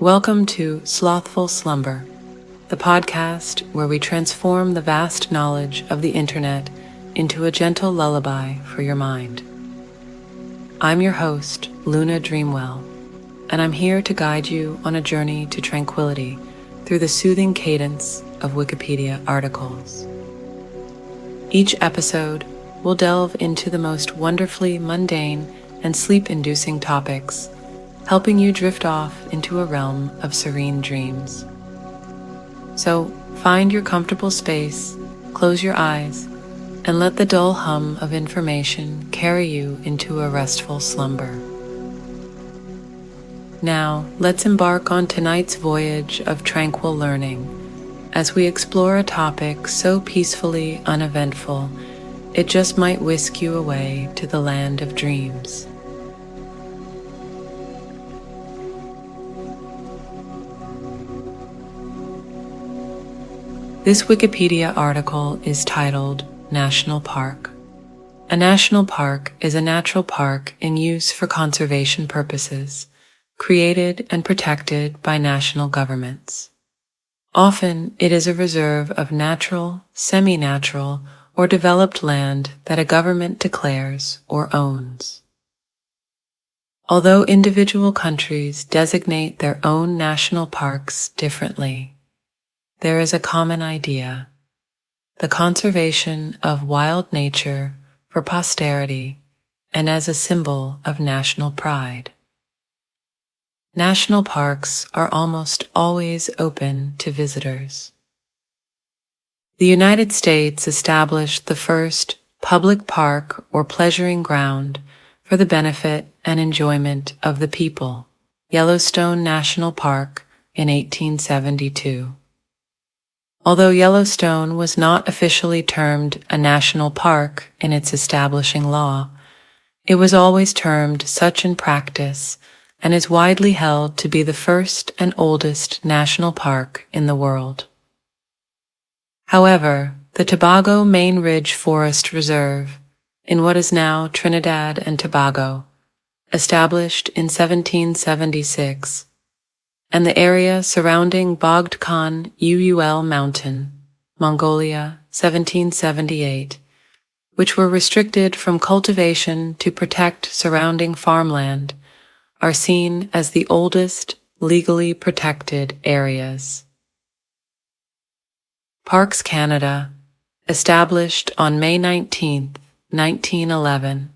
Welcome to Slothful Slumber, the podcast where we transform the vast knowledge of the internet into a gentle lullaby for your mind. I'm your host, Luna Dreamwell, and I'm here to guide you on a journey to tranquility through the soothing cadence of Wikipedia articles. Each episode will delve into the most wonderfully mundane and sleep-inducing topics, helping you drift off into a realm of serene dreams. So find your comfortable space, close your eyes, and let the dull hum of information carry you into a restful slumber. Now, let's embark on tonight's voyage of tranquil learning as we explore a topic so peacefully uneventful, it just might whisk you away to the land of dreams. This Wikipedia article is titled National Park. A national park is a natural park in use for conservation purposes, created and protected by national governments. Often it is a reserve of natural, semi-natural, or developed land that a government declares or owns. Although individual countries designate their own national parks differently, there is a common idea: the conservation of wild nature for posterity and as a symbol of national pride. National parks are almost always open to visitors. The United States established the first public park or pleasuring ground for the benefit and enjoyment of the people, Yellowstone National Park, in 1872. Although Yellowstone was not officially termed a national park in its establishing law, it was always termed such in practice and is widely held to be the first and oldest national park in the world. However, the Tobago Main Ridge Forest Reserve, in what is now Trinidad and Tobago, established in 1776, and the area surrounding Bogd Khan Ul Mountain, Mongolia, 1778, which were restricted from cultivation to protect surrounding farmland, are seen as the oldest legally protected areas. Parks Canada, established on May 19, 1911,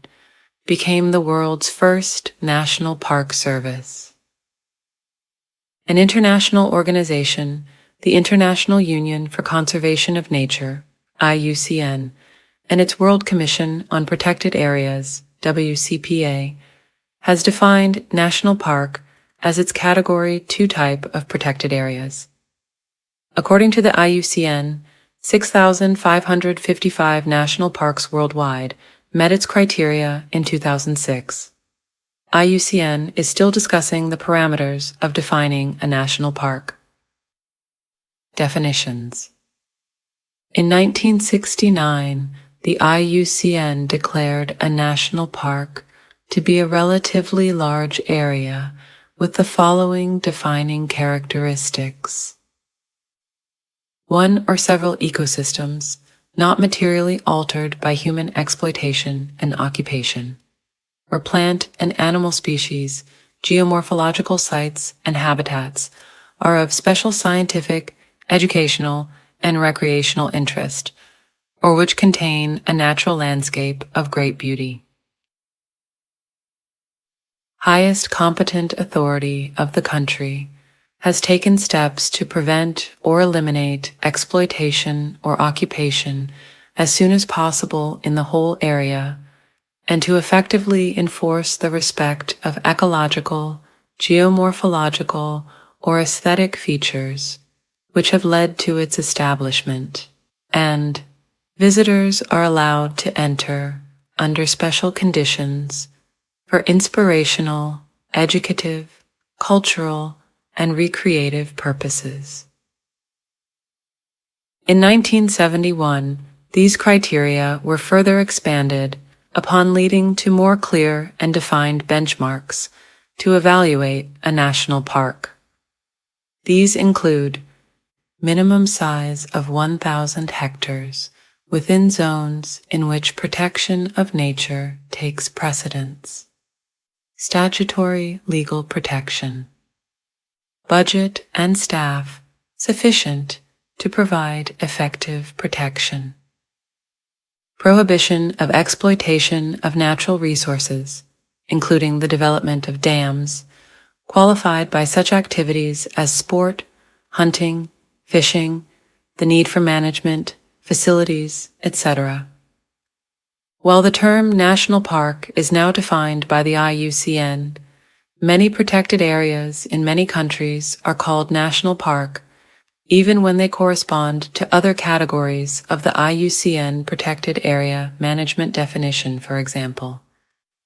became the world's first national park service. An international organization, the International Union for Conservation of Nature, IUCN, and its World Commission on Protected Areas, WCPA, has defined national park as its Category 2 type of protected areas. According to the IUCN, 6,555 national parks worldwide met its criteria in 2006. IUCN is still discussing the parameters of defining a national park. Definitions. In 1969, the IUCN declared a national park to be a relatively large area with the following defining characteristics: one or several ecosystems not materially altered by human exploitation and occupation, where plant and animal species, geomorphological sites, and habitats are of special scientific, educational, and recreational interest, or which contain a natural landscape of great beauty. Highest competent authority of the country has taken steps to prevent or eliminate exploitation or occupation as soon as possible in the whole area, and to effectively enforce the respect of ecological, geomorphological, or aesthetic features which have led to its establishment, and visitors are allowed to enter under special conditions for inspirational, educative, cultural, and recreative purposes. In 1971, these criteria were further expanded upon leading to more clear and defined benchmarks to evaluate a national park. These include minimum size of 1,000 hectares within zones in which protection of nature takes precedence, statutory legal protection, budget and staff sufficient to provide effective protection, prohibition of exploitation of natural resources, including the development of dams, qualified by such activities as sport, hunting, fishing, the need for management, facilities, etc. While the term national park is now defined by the IUCN, many protected areas in many countries are called national park, even when they correspond to other categories of the IUCN Protected Area Management definition, for example.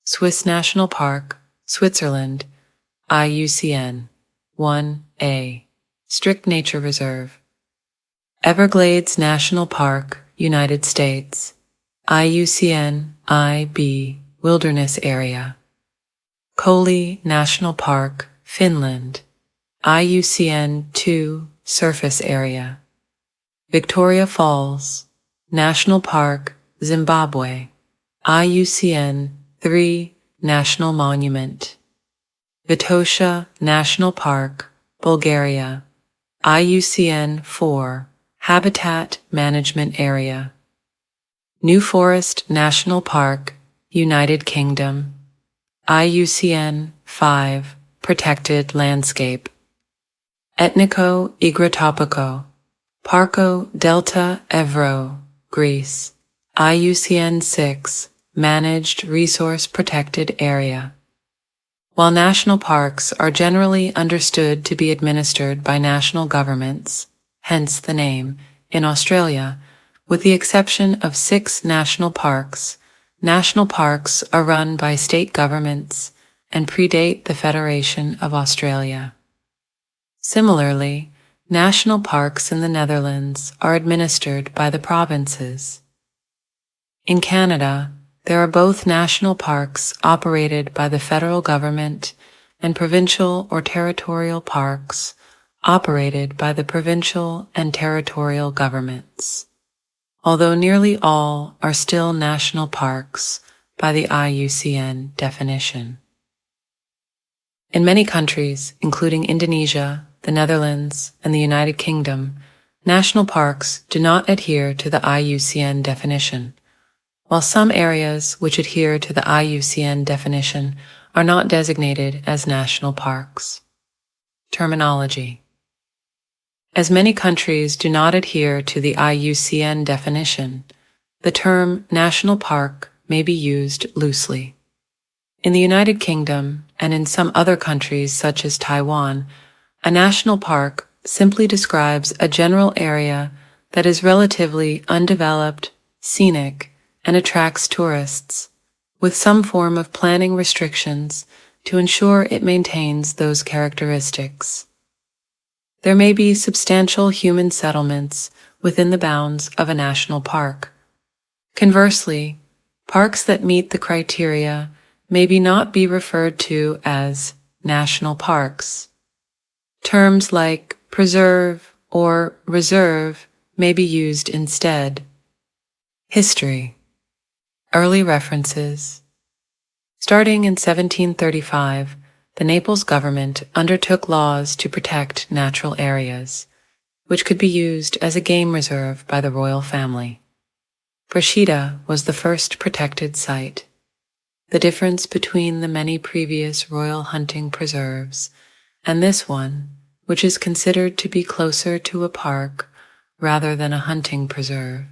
Swiss National Park, Switzerland, IUCN 1A, Strict Nature Reserve. Everglades National Park, United States, IUCN IB, Wilderness Area. Colli National Park, Finland, IUCN 2, Surface Area. Victoria Falls National Park, Zimbabwe, IUCN 3, National Monument. Vitosha National Park, Bulgaria, IUCN 4, Habitat Management Area. New Forest National Park, United Kingdom, IUCN 5, Protected Landscape. Ethniko Igratopico, Parco Delta Evro, Greece, IUCN 6, Managed Resource Protected Area. While national parks are generally understood to be administered by national governments, hence the name, in Australia, with the exception of 6 national parks are run by state governments and predate the Federation of Australia. Similarly, national parks in the Netherlands are administered by the provinces. In Canada, there are both national parks operated by the federal government and provincial or territorial parks operated by the provincial and territorial governments, although nearly all are still national parks by the IUCN definition. In many countries, including Indonesia, the Netherlands, and the United Kingdom, national parks do not adhere to the IUCN definition, while some areas which adhere to the IUCN definition are not designated as national parks. Terminology. As many countries do not adhere to the IUCN definition, the term national park may be used loosely. In the United Kingdom and in some other countries such as Taiwan, a national park simply describes a general area that is relatively undeveloped, scenic, and attracts tourists, with some form of planning restrictions to ensure it maintains those characteristics. There may be substantial human settlements within the bounds of a national park. Conversely, parks that meet the criteria may not be referred to as national parks. Terms like preserve or reserve may be used instead. History. Early references. Starting in 1735, the Naples government undertook laws to protect natural areas, which could be used as a game reserve by the royal family. Procida was the first protected site. The difference between the many previous royal hunting preserves and this one, which is considered to be closer to a park rather than a hunting preserve,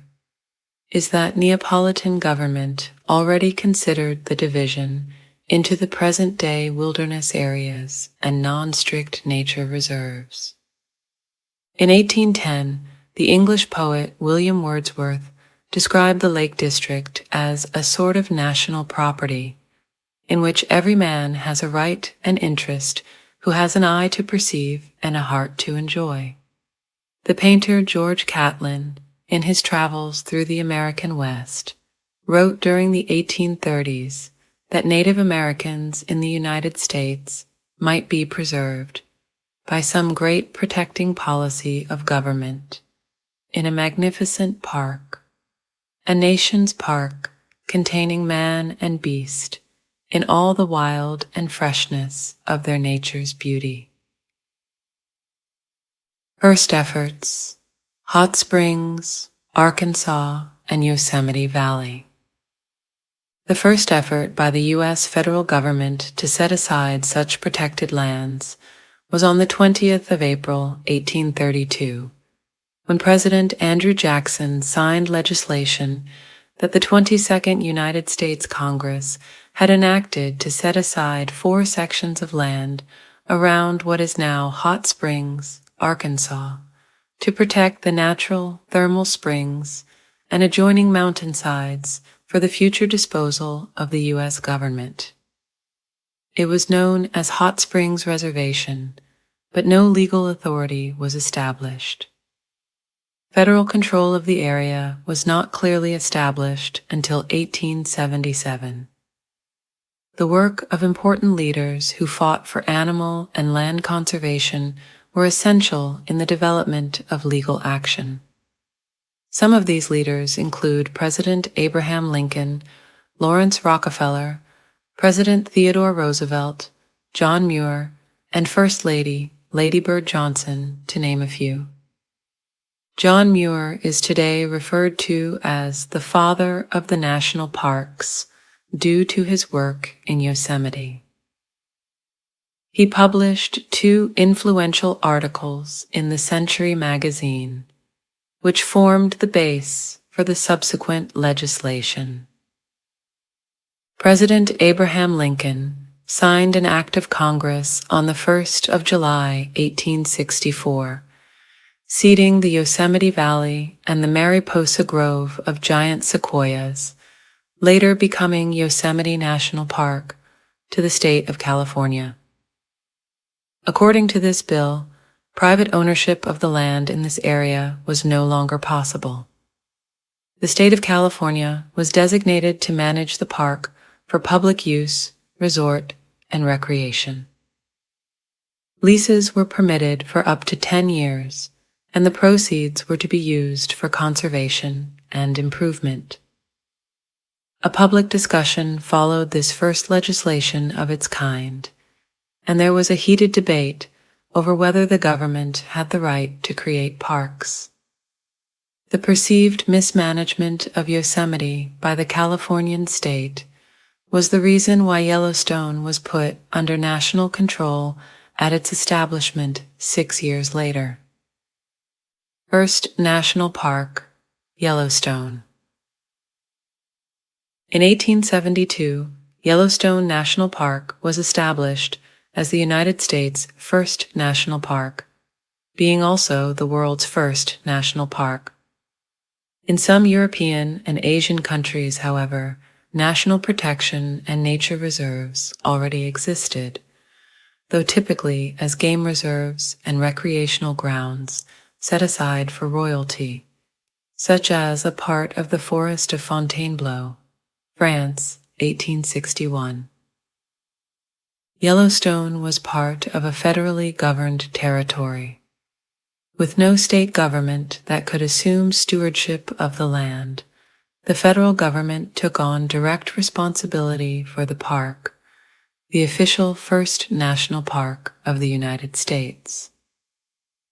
is that Neapolitan government already considered the division into the present-day wilderness areas and non-strict nature reserves. In 1810, the English poet William Wordsworth described the Lake District as a sort of national property, in which every man has a right and interest who has an eye to perceive and a heart to enjoy. The painter George Catlin, in his travels through the American West, wrote during the 1830s that Native Americans in the United States might be preserved, by some great protecting policy of government, in a magnificent park, a nation's park containing man and beast in all the wild and freshness of their nature's beauty. First efforts: Hot Springs, Arkansas, and Yosemite Valley. The first effort by the U.S. federal government to set aside such protected lands was on the 20th of April, 1832, when President Andrew Jackson signed legislation that the 22nd United States Congress had enacted to set aside 4 sections of land around what is now Hot Springs, Arkansas, to protect the natural thermal springs and adjoining mountainsides for the future disposal of the U.S. government. It was known as Hot Springs Reservation, but no legal authority was established. Federal control of the area was not clearly established until 1877. The work of important leaders who fought for animal and land conservation were essential in the development of legal action. Some of these leaders include President Abraham Lincoln, Lawrence Rockefeller, President Theodore Roosevelt, John Muir, and First Lady Lady Bird Johnson, to name a few. John Muir is today referred to as the father of the national parks due to his work in Yosemite. He published 2 influential articles in the Century magazine, which formed the base for the subsequent legislation. President Abraham Lincoln signed an act of Congress on the 1st of July, 1864, ceding the Yosemite Valley and the Mariposa Grove of giant sequoias, later becoming Yosemite National Park, to the state of California. According to this bill, private ownership of the land in this area was no longer possible. The state of California was designated to manage the park for public use, resort, and recreation. Leases were permitted for up to 10 years, and the proceeds were to be used for conservation and improvement. A public discussion followed this first legislation of its kind, and there was a heated debate over whether the government had the right to create parks. The perceived mismanagement of Yosemite by the Californian state was the reason why Yellowstone was put under national control at its establishment 6 years later. First National Park, Yellowstone. In 1872, Yellowstone National Park was established as the United States' first national park, being also the world's first national park. In some European and Asian countries, however, national protection and nature reserves already existed, though typically as game reserves and recreational grounds set aside for royalty, such as a part of the forest of Fontainebleau, France, 1861. Yellowstone was part of a federally governed territory, with no state government that could assume stewardship of the land. The federal government took on direct responsibility for the park, the official first national park of the United States.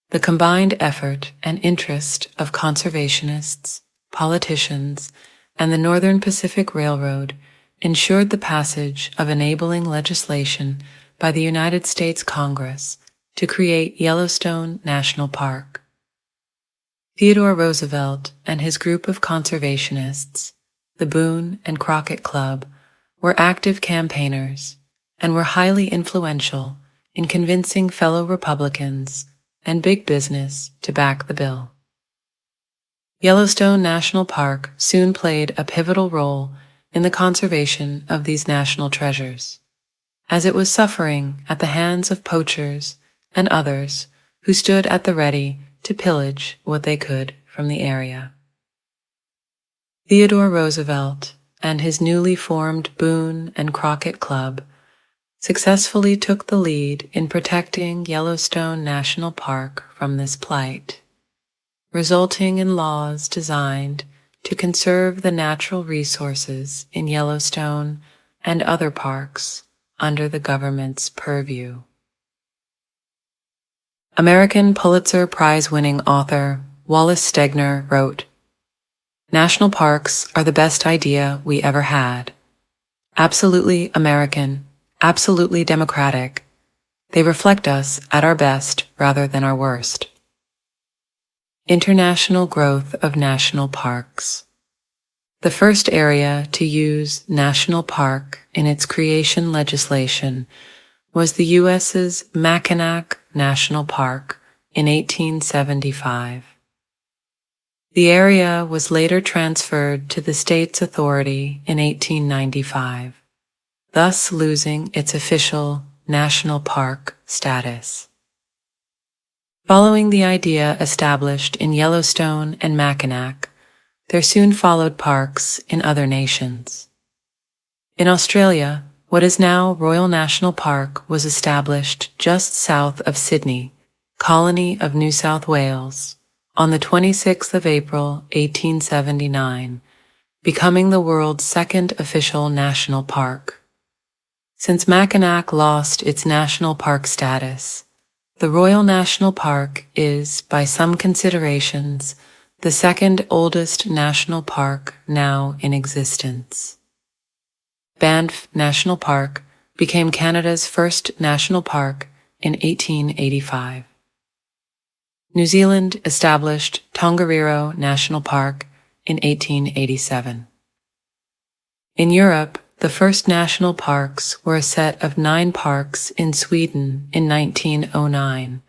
The combined effort and interest of conservationists, politicians, and the Northern Pacific Railroad ensured the passage of enabling legislation by the United States Congress to create Yellowstone National Park. Theodore Roosevelt and his group of conservationists, the Boone and Crockett Club, were active campaigners and were highly influential in convincing fellow Republicans and big business to back the bill. Yellowstone National Park soon played a pivotal role in the conservation of these national treasures, as it was suffering at the hands of poachers and others who stood at the ready to pillage what they could from the area. Theodore Roosevelt and his newly formed Boone and Crockett Club successfully took the lead in protecting Yellowstone National Park from this plight, resulting in laws designed to conserve the natural resources in Yellowstone and other parks under the government's purview. American Pulitzer Prize-winning author Wallace Stegner wrote, "National parks are the best idea we ever had. Absolutely American, absolutely democratic. They reflect us at our best rather than our worst." International growth of national parks. The first area to use national park in its creation legislation was the U.S.'s Mackinac National Park in 1875. The area was later transferred to the state's authority in 1895, thus losing its official national park status. Following the idea established in Yellowstone and Mackinac, there soon followed parks in other nations. In Australia, what is now Royal National Park was established just south of Sydney, colony of New South Wales, on the 26th of April, 1879, becoming the world's second official national park. Since Mackinac lost its national park status, the Royal National Park is, by some considerations, the second oldest national park now in existence. Banff National Park became Canada's first national park in 1885. New Zealand established Tongariro National Park in 1887. In Europe, the first national parks were a set of 9 parks in Sweden in 1909,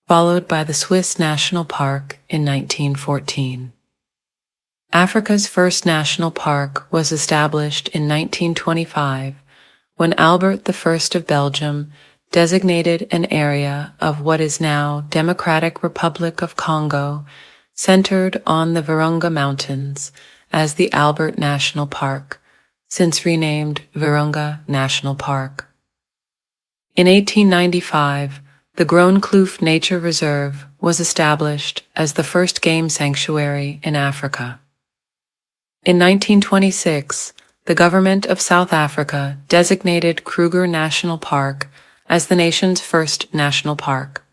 followed by the Swiss National Park in 1914. Africa's first national park was established in 1925 when Albert I of Belgium designated an area of what is now Democratic Republic of Congo, centered on the Virunga Mountains, as the Albert National Park, since renamed Virunga National Park. In 1895, the Groen Kloof Nature Reserve was established as the first game sanctuary in Africa. In 1926, the government of South Africa designated Kruger National Park as the nation's first national park,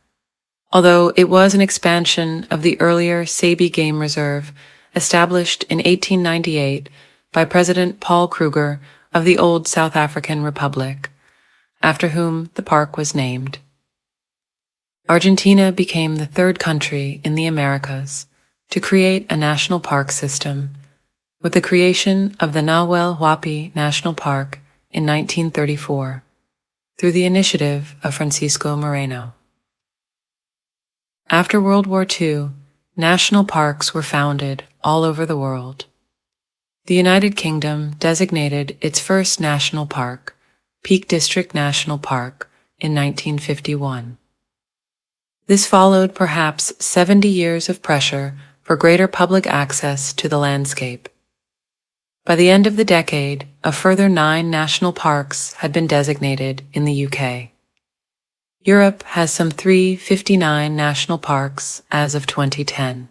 although it was an expansion of the earlier Sabi Game Reserve established in 1898 by President Paul Kruger of the old South African Republic, after whom the park was named. Argentina became the third country in the Americas to create a national park system, with the creation of the Nahuel Huapi National Park in 1934, through the initiative of Francisco Moreno. After World War II, national parks were founded all over the world. The United Kingdom designated its first national park, Peak District National Park, in 1951. This followed perhaps 70 years of pressure for greater public access to the landscape. By the end of the decade, a further 9 national parks had been designated in the UK. Europe has some 359 national parks as of 2010.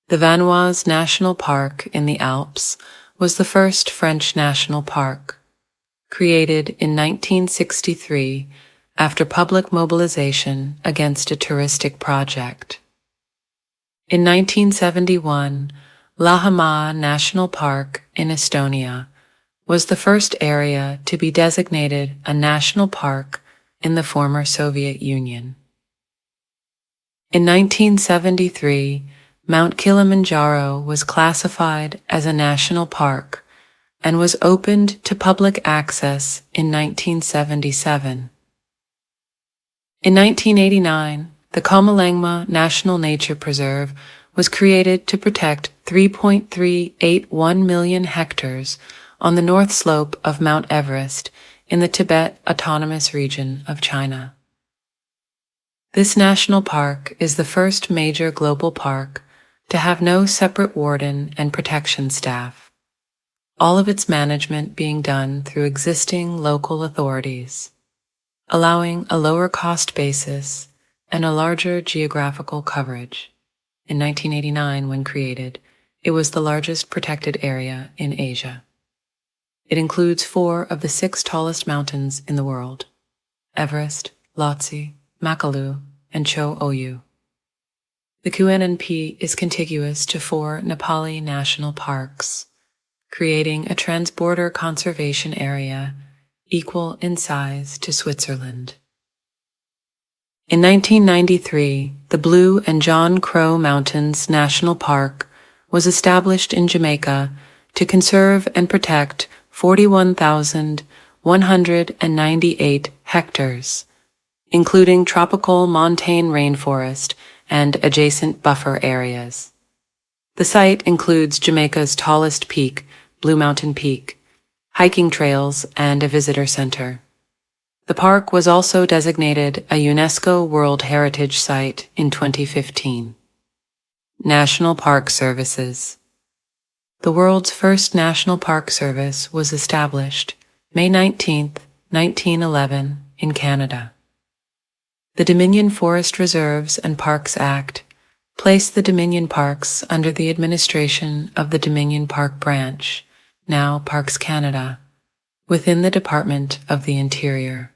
The Vanoise National Park in the Alps was the first French national park, created in 1963 after public mobilization against a touristic project. In 1971, Lahamaa National Park in Estonia was the first area to be designated a national park in the former Soviet Union. In 1973, Mount Kilimanjaro was classified as a national park and was opened to public access in 1977. In 1989, the Komalangma National Nature Preserve was created to protect 3.381 million hectares on the north slope of Mount Everest in the Tibet Autonomous Region of China. This national park is the first major global park to have no separate warden and protection staff. all of its management being done through existing local authorities, allowing a lower cost basis and a larger geographical coverage. In 1989, when created, it was the largest protected area in Asia. It includes 4 of the 6 tallest mountains in the world: Everest, Lhotse, Makalu, and Cho Oyu. The QNNP is contiguous to 4 Nepali national parks, creating a transborder conservation area equal in size to Switzerland. In 1993, the Blue and John Crow Mountains National Park was established in Jamaica to conserve and protect 41,198 hectares, including tropical montane rainforest and adjacent buffer areas. The site includes Jamaica's tallest peak, Blue Mountain Peak, hiking trails, and a visitor center. The park was also designated a UNESCO World Heritage Site in 2015. National Park Services. The world's first National Park Service was established May 19, 1911, in Canada. The Dominion Forest Reserves and Parks Act placed the Dominion Parks under the administration of the Dominion Park Branch, now Parks Canada, within the Department of the Interior.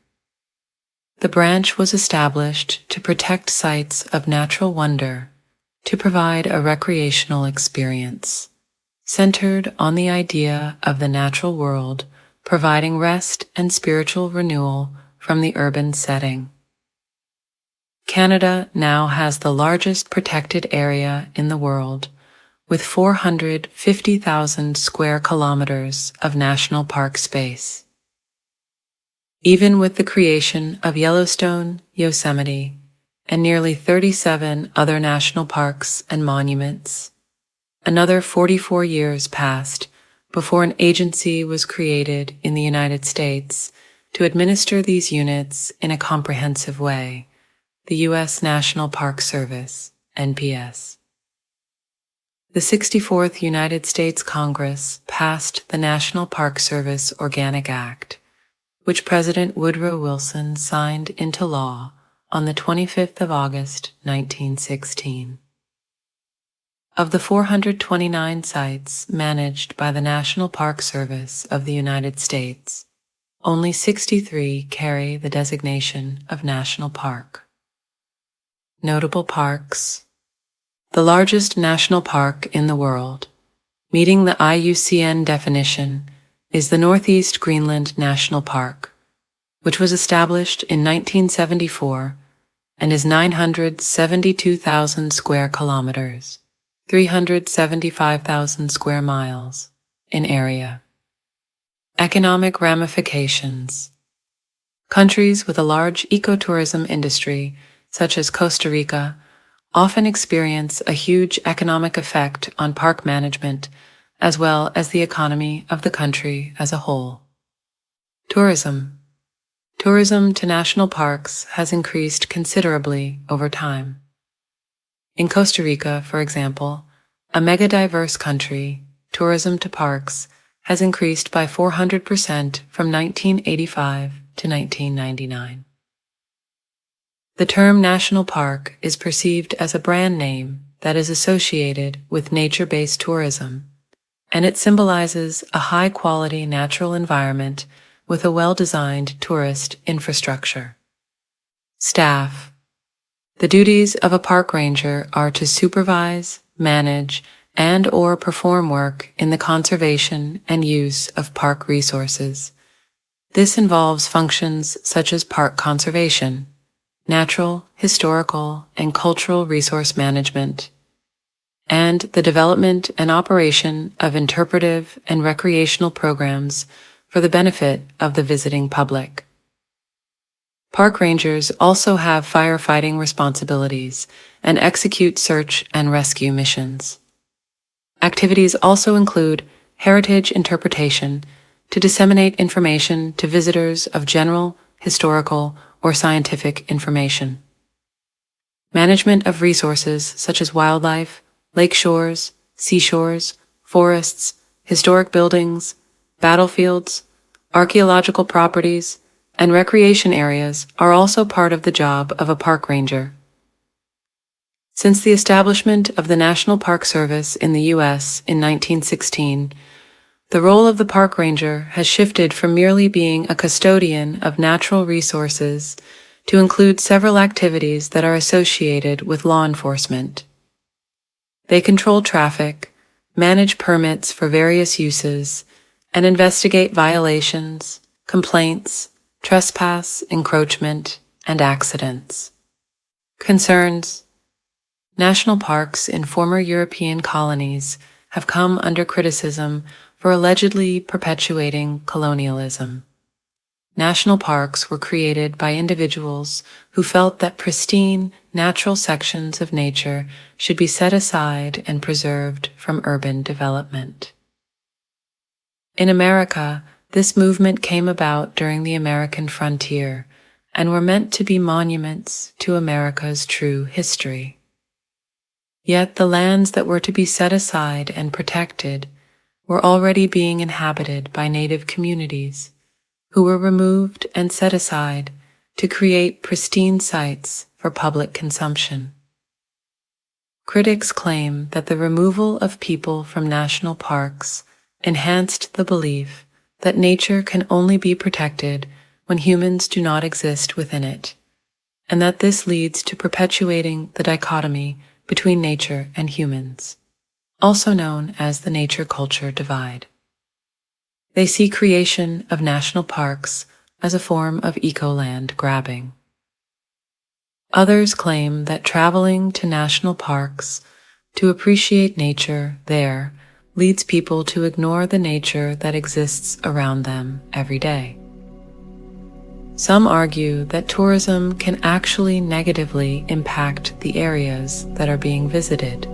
The branch was established to protect sites of natural wonder, to provide a recreational experience, centered on the idea of the natural world providing rest and spiritual renewal from the urban setting. Canada now has the largest protected area in the world, with 450,000 square kilometers of national park space. Even with the creation of Yellowstone, Yosemite, and nearly 37 other national parks and monuments, another 44 years passed before an agency was created in the United States to administer these units in a comprehensive way, the U.S. National Park Service, NPS. The 64th United States Congress passed the National Park Service Organic Act, which President Woodrow Wilson signed into law on the 25th of August, 1916. Of the 429 sites managed by the National Park Service of the United States, only 63 carry the designation of national park. Notable parks. The largest national park in the world, meeting the IUCN definition, is the Northeast Greenland National Park, which was established in 1974 and is 972,000 square kilometers, 375,000 square miles, in area. Economic ramifications. Countries with a large ecotourism industry, such as Costa Rica, often experience a huge economic effect on park management as well as the economy of the country as a whole. Tourism. Tourism to national parks has increased considerably over time. In Costa Rica, for example, a mega-diverse country, tourism to parks has increased by 400% from 1985 to 1999. The term national park is perceived as a brand name that is associated with nature-based tourism, and it symbolizes a high-quality natural environment with a well-designed tourist infrastructure. Staff. The duties of a park ranger are to supervise, manage, and/or perform work in the conservation and use of park resources. This involves functions such as park conservation, natural, historical, and cultural resource management, and the development and operation of interpretive and recreational programs for the benefit of the visiting public. Park rangers also have firefighting responsibilities and execute search and rescue missions. Activities also include heritage interpretation to disseminate information to visitors of general, historical, or scientific information. Management of resources such as wildlife, lake shores, seashores, forests, historic buildings, battlefields, archaeological properties, and recreation areas are also part of the job of a park ranger. Since the establishment of the National Park Service in the U.S. in 1916, the role of the park ranger has shifted from merely being a custodian of natural resources to include several activities that are associated with law enforcement. They control traffic, manage permits for various uses, and investigate violations, complaints, trespass, encroachment, and accidents. Concerns: national parks in former European colonies have come under criticism for allegedly perpetuating colonialism. National parks were created by individuals who felt that pristine, natural sections of nature should be set aside and preserved from urban development. In America, this movement came about during the American frontier and were meant to be monuments to America's true history. Yet the lands that were to be set aside and protected were already being inhabited by native communities who were removed and set aside to create pristine sites for public consumption. Critics claim that the removal of people from national parks enhanced the belief that nature can only be protected when humans do not exist within it, and that this leads to perpetuating the dichotomy between nature and humans, also known as the nature-culture divide. They see creation of national parks as a form of ecoland grabbing. Others claim that traveling to national parks to appreciate nature there leads people to ignore the nature that exists around them every day. Some argue that tourism can actually negatively impact the areas that are being visited.